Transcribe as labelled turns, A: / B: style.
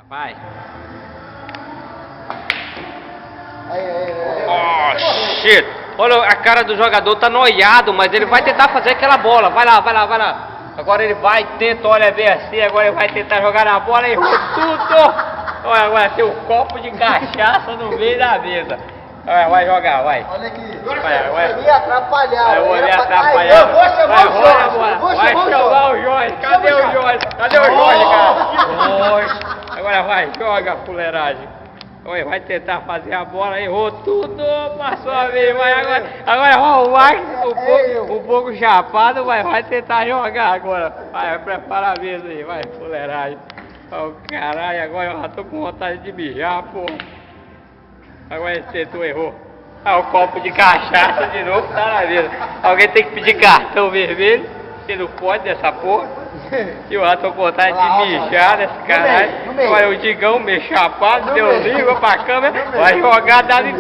A: Vai.
B: Aí.
A: Oh, shit. Olha, a cara do jogador tá noiado, mas ele vai tentar fazer aquela bola. Vai lá. Agora ele vai, tenta, olha bem assim, agora ele vai tentar jogar na bola e errou tudo. Olha, agora tem um copo de cachaça no meio da mesa. Olha, vai jogar, vai.
B: Olha aqui.
A: Vai.
B: Me atrapalhar.
A: Eu vou me
B: Era pra-
A: atrapalhar.
B: Aí, eu vou chamar o Jorge.
A: Vai chamar o Jorge. Cadê o Jorge? Cadê o Jorge, cara? Agora vai, joga, fuleiragem. Oi, vai tentar fazer a bola, errou tudo, passou a vez, vai agora o Max, um pouco chapado, vai tentar jogar agora. Vai preparar a mesa aí, vai, fuleiragem. Oh, caralho, agora eu já tô com vontade de mijar, pô. Agora esse tentou, errou. Ah, o copo de cachaça de novo tá na mesa. Alguém tem que pedir cartão vermelho, que não pode dessa porra. E eu já tô com vontade de mijar nesse caralho. Olha o Digão meio chapado, deu língua pra câmera, vai jogar dali.